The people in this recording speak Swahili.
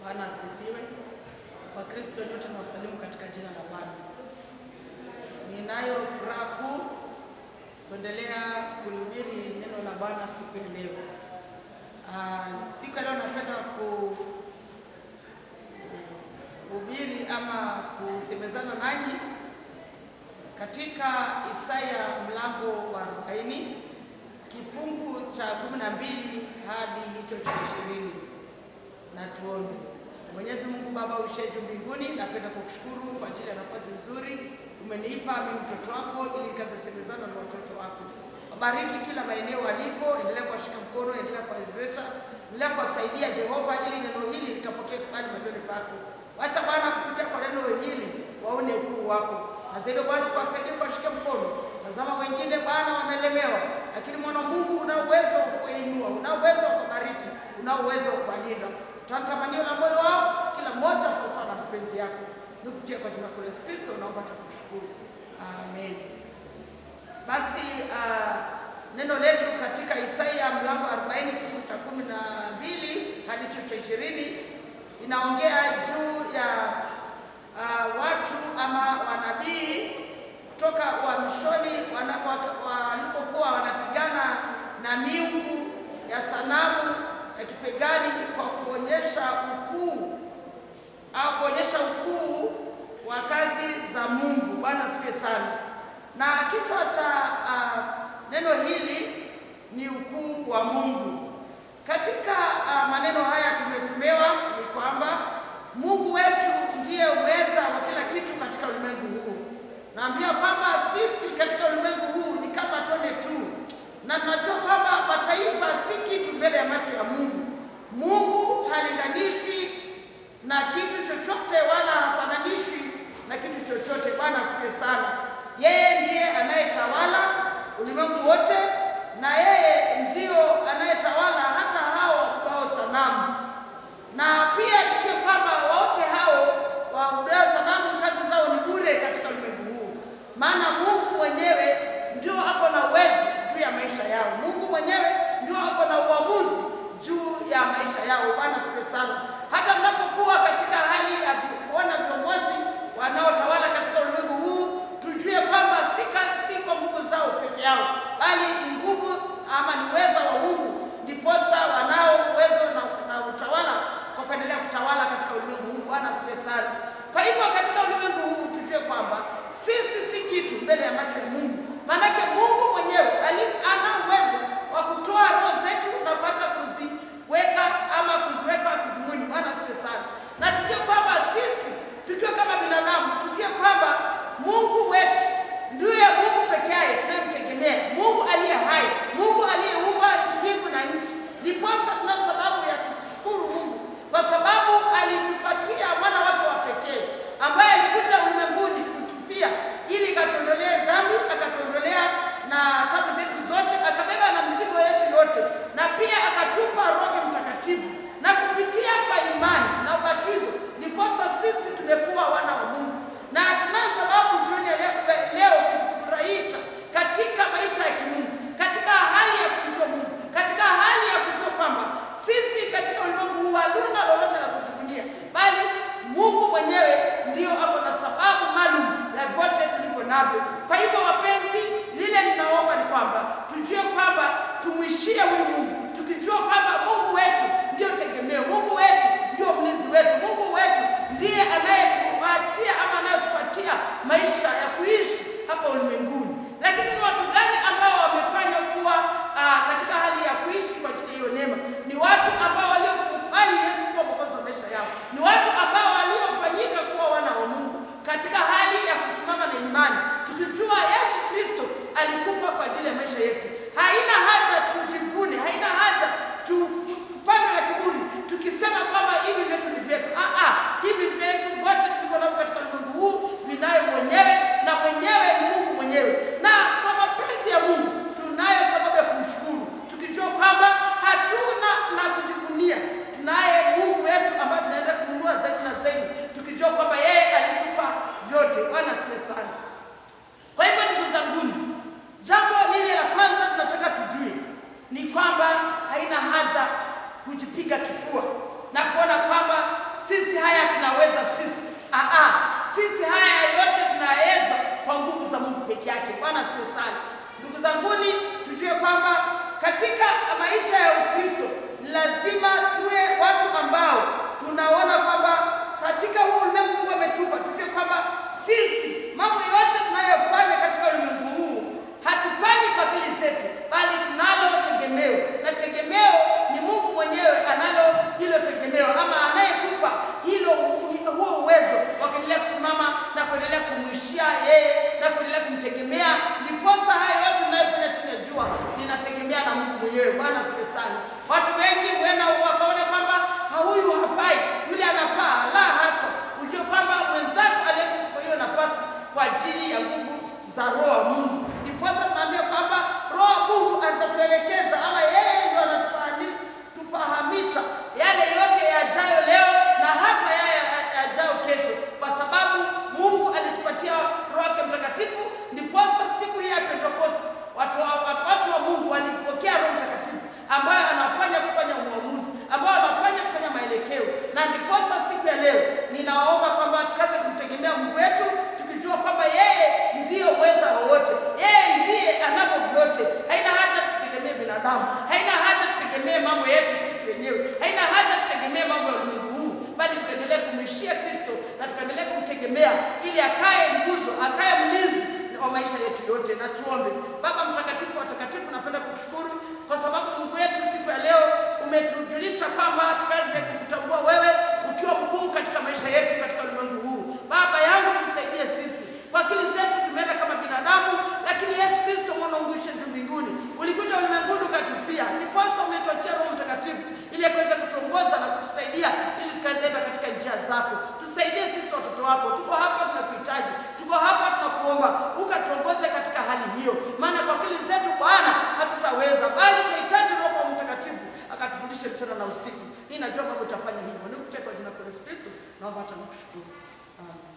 Bwana asifiwe. Wakristo wote nawasalimu katika jina la Bwana. Ninayo furaha kuu kuendelea kuhubiri neno la Bwana siku ya leo. Siku ya leo napenda kuhubiri ama kusemezana nanyi katika Isaya mlango wa 40 kifungu cha 12 hadi hicho cha 20. Na tuombe. Mwenyezi Mungu Baba usheju mbinguni, napenda kukushukuru kwa ajili ya nafasi nzuri umenipa mimi mtoto wako ili nikasemezana na watoto wako. Wabariki kila maeneo walipo, endelea kuwashika mkono, endelea kuwawezesha, endelea kuwasaidia Jehova ili neno hili likapokee kibali machoni pako. Wacha Bwana kupitia kwa neno hili waone ukuu wako. Na zaidi Bwana kuwasaidia kuwashika mkono. Tazama wengine Bwana wamelemewa, lakini mwana Mungu una uwezo wa kuinua, una uwezo wa kubariki, una uwezo wa kulinda. Tunatamanio la moyo wao kila mmoja sawa na mapenzi yako. Nikupitia kwa jina la Yesu Kristo naomba tukushukuru. Amen. Basi neno letu katika Isaya mlango 40 kifungu cha 12 hadi cha 20 inaongea juu ya watu ama wanabii kutoka uhamishoni walipokuwa wanapigana na miungu ya sanamu ya kipagani kwa kuonyesha ukuu wa kazi za Mungu. Bwana asifiwe sana. Na kichwa cha neno hili ni ukuu wa Mungu. Katika maneno haya tumesomewa ni kwamba Mungu wetu ndiye uweza wa kila kitu katika ulimwengu huu. Naambia kwamba sisi katika ulimwengu huu ni kama tone tu. Na tunajua kwamba mataifa si kitu mbele ya macho ya Mungu. Mungu halinganishi na kitu chochote wala hafananishi na kitu chochote. Bwana asifiwe sana. Yeye ndiye anayetawala ulimwengu wote, na yeye ndio anayetawala hata hao waabudu sanamu. Na pia tukio kwamba wote hao waabudu sanamu kazi zao ni bure katika ulimwengu huu. Maana Mungu mwenyewe ndio ako na uwezo juu ya maisha yao. Mungu mwenyewe ndio ako na uamuzi juu ya maisha yao. Bwana asifiwe sana. Hata mnapokuwa katika hali ya kuona viongozi wanaotawala katika ulimwengu huu, tujue kwamba si kwa nguvu zao peke yao, bali ni nguvu ama ni uwezo wa Mungu ndiposa wanao uwezo na utawala kwa kuendelea kutawala katika ulimwengu huu. Bwana asifiwe sana. Kwa hivyo katika ulimwengu huu tujue kwamba sisi si kitu mbele ya macho ya Mungu. Maanake Mungu mwenyewe ana uwezo wa kutoa roho zetu na kupata kuziweka ama kuziweka kuzimuni. Bwana asifiwe sana. Na tujue kwamba sisi tukiwa kama binadamu tujue kwamba Mungu wetu ndiye Mungu pekee yake tunayemtegemea. Mungu aliye hai, Mungu aliyeumba mbingu na nchi. Ndiposa tuna sababu ya kushukuru Mungu kwa sababu alitupatia mwana wake wa pekee ambaye alikuja ulimwenguni kutufia ili akatuondolee dhambi, akatuondolea na tabu zetu zote, akabeba na mzigo yetu yote, na pia akatupa Roho Mtakatifu, na kupitia kwa imani na ubatizo ndiposa sisi tumekuwa wana wa Mungu. Na tuna sababu jioni leo kutufurahisha katika maisha ya kimungu, katika hali ya kumjua Mungu, katika hali ya kujua kwamba sisi katika ulimwengu huu haluna lolote la kutuvunia, bali Mungu mwenyewe ndio ako na sababu maalum ya vyote tulivyo navyo. Kwa hivyo wapenzi, lile ninaomba ni kwamba tujue kwamba tumwishie huyu Mungu, tukijua kwamba Mungu wetu ndio tegemeo, Mungu wetu ndio mlinzi wetu, Mungu wetu ndiye anayetuachia ama anayetupatia maisha ya kuishi hapa ulimwenguni. Lakini ni watu gani ambao wamefanya kuwa katika hali ya kuishi kwa ajili hiyo neema? Ni watu ambao waliokubali Yesu kuwa mwokozi wa maisha yao. Ni watu ambao waliofanyika kuwa wana wa Mungu katika hali ya kusimama na imani, tukijua Yesu Kristo alikufa kwa ajili ya maisha yetu. Haina haja tujivune, haina haja sisi haya tunaweza sisi. Sisi haya yote tunaweza kwa nguvu za Mungu peke yake. Bwana asifiwe sana. Ndugu zanguni, tujue kwamba katika maisha ya Ukristo lazima tuwe watu ambao tunaona kwamba katika huu ulimwengu Mungu ametupa, tujue kwamba sisi mambo yote tunayofanya katika ulimwengu huu hatufanyi kwa akili zetu, bali tunalo tegemeo, na tegemeo ni Mungu mwenyewe analo hilo tegemeo, ama anayetupa huo uwezo wa kuendelea kusimama na kuendelea kumwishia yeye na kuendelea kumtegemea. Ndiposa haya yote tunayofanya chini ya jua ninategemea na Mungu mwenyewe. Bwana asifiwe sana. Watu wengi huenda wakaona kwamba huyu hafai, yule anafaa. La hasha, ujue kwamba mwenzako aliyekupa kwa hiyo nafasi kwa ajili ya nguvu za Roho wa Mungu. Ndiposa tunaambia kwamba Roho wa Mungu atatuelekeza, ama yeye ndio anatufahamisha yale yote yajayo leo na hata yajayo kesho, kwa sababu Mungu alitupatia Roho wake Mtakatifu. Ndiposa siku hii ya Pentecost watu wa Mungu walipokea Roho Mtakatifu ambaye anafanya kufanya uamuzi, ambaye anafanya kufanya maelekeo. Na ndiposa siku ya leo ninaomba kwamba tukaze kumtegemea Mungu wetu, tukijua kwamba yeye ndiyo mweza wote, yeye ndiye anavyo vyote. Haina haja tutegemee binadamu, haina haja tutegemee mambo yetu sisi wenyewe, haina haja tutegemee mambo ya ulimwengu huu, bali tuendelee kumwishia Kristo na tuendelee kumtegemea ili akae nguzo, akae mlinzi wa maisha yetu yote. Na tuombe. Baba mtakatifu, watakatifu, napenda kukushukuru kwa sababu Mungu wetu siku ya leo umetujulisha kwamba tukaze kukutambua wewe ukiwa mkuu katika maisha yetu katika ulimwengu huu. Baba yangu, tusaidie sisi. Kwa akili zetu tumeenda kama binadamu, lakini Yesu Kristo mwana unguishe juu mbinguni ulikuja ulimwenguni ukatupia. Ndiposa umetuachia Roho Mtakatifu ili akaweze kutuongoza na kutusaidia ili tukazeenda katika njia zako. Tusaidie sisi watoto wako. Tuko hapa tunakuhitaji. Tuko hapa tunakuomba ukatuongoze katika hali hiyo. Maana kwa akili zetu Bwana hatutaweza, bali tunahitaji Roho Mtakatifu akatufundishe mchana na usiku. Ninajua kwamba utafanya hivyo. Nikutekwa jina la Yesu Kristo naomba hata nikushukuru. Amen.